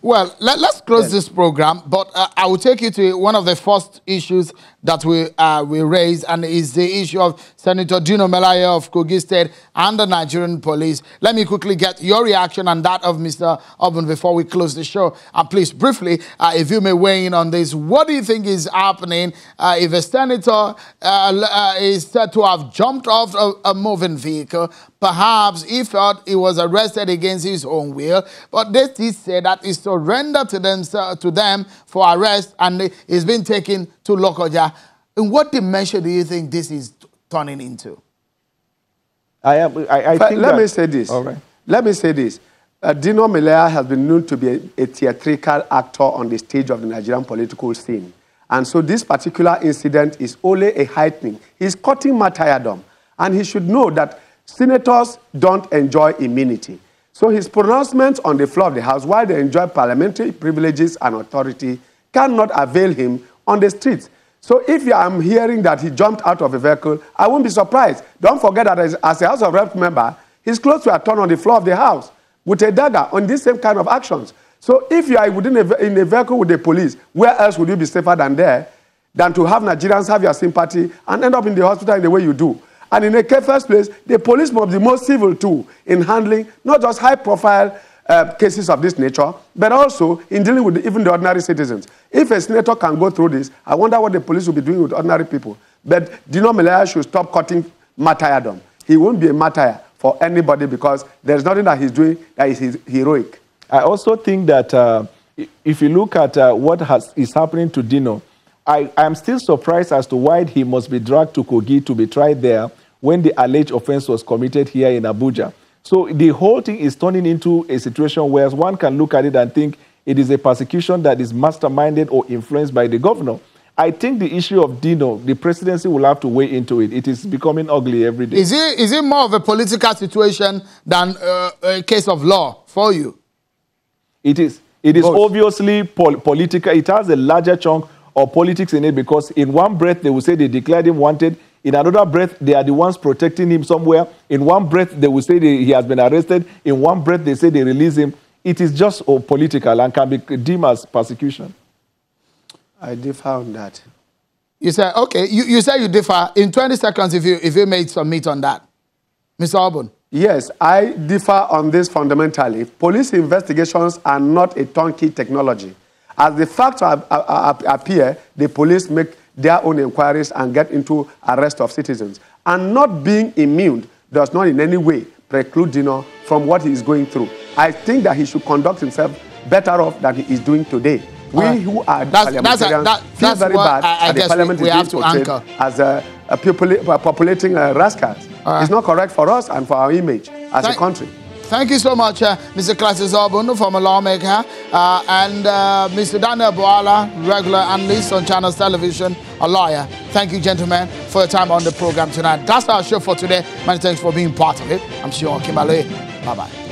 Well, let's close this program, but I will take you to one of the first issues that we raised, and is the issue of Senator Dino Melaye of Kogi State and the Nigerian police. Let me quickly get your reaction and that of Mr. Obun before we close the show. And please, briefly, if you may weigh in on this, what do you think is happening if a senator is said to have jumped off a moving vehicle? Perhaps he felt he was arrested against his own will, but they say that he surrendered to them for arrest and he's been taken to Lokoja. In what dimension do you think this is turning into? Let me say this. All right. Let me say this. Dino Melaye has been known to be a theatrical actor on the stage of the Nigerian political scene. And so this particular incident is only a heightening. He's cutting martyrdom. And he should know that senators don't enjoy immunity. So his pronouncements on the floor of the House, while they enjoy parliamentary privileges and authority, cannot avail him on the streets. So if I'm hearing that he jumped out of a vehicle, I won't be surprised. Don't forget that as a House of Rep member, his clothes were torn on the floor of the House with a dagger on this same kind of actions. So if you are in a vehicle with the police, where else would you be safer than there, than to have Nigerians have your sympathy and end up in the hospital in the way you do? And in the first place, the police must be more civil too in handling not just high-profile cases of this nature, but also in dealing with even the ordinary citizens. If a senator can go through this, I wonder what the police will be doing with ordinary people. But Dino Melaye should stop cutting martyrdom. He won't be a martyr for anybody because there's nothing that he's doing that is heroic. I also think that if you look at what is happening to Dino, I'm still surprised as to why he must be dragged to Kogi to be tried there when the alleged offense was committed here in Abuja. So the whole thing is turning into a situation where one can look at it and think it is a persecution that is masterminded or influenced by the governor. I think the issue of Dino, the presidency will have to weigh into it. It is becoming ugly every day. Is it more of a political situation than a case of law for you? It is. It is obviously political. It has a larger chunk of politics in it because in one breath they will say they declared him wanted. In another breath, they are the ones protecting him somewhere. In one breath, they will say he has been arrested. In one breath, they say they release him. It is just political and can be deemed as persecution. I differ on that. You say, okay, you say you differ. In 20 seconds, if you may submit on that. Mr. Obun. Yes, I differ on this fundamentally. Police investigations are not a turnkey technology. As the facts appear, the police make their own inquiries and get into arrest of citizens. And not being immune does not in any way preclude Dino from what he is going through. I think that he should conduct himself better off than he is doing today. We who are parliamentarians feel very bad that the parliament is being portrayed as populating rascals. It's not correct for us and for our image as a country. Thank you so much, Mr. Classes Obun, former lawmaker, and Mr. Daniel Boala, regular analyst on Channels Television, a lawyer. Thank you, gentlemen, for your time on the program tonight. That's our show for today. Many thanks for being part of it. I'm sure Melaye. Bye-bye.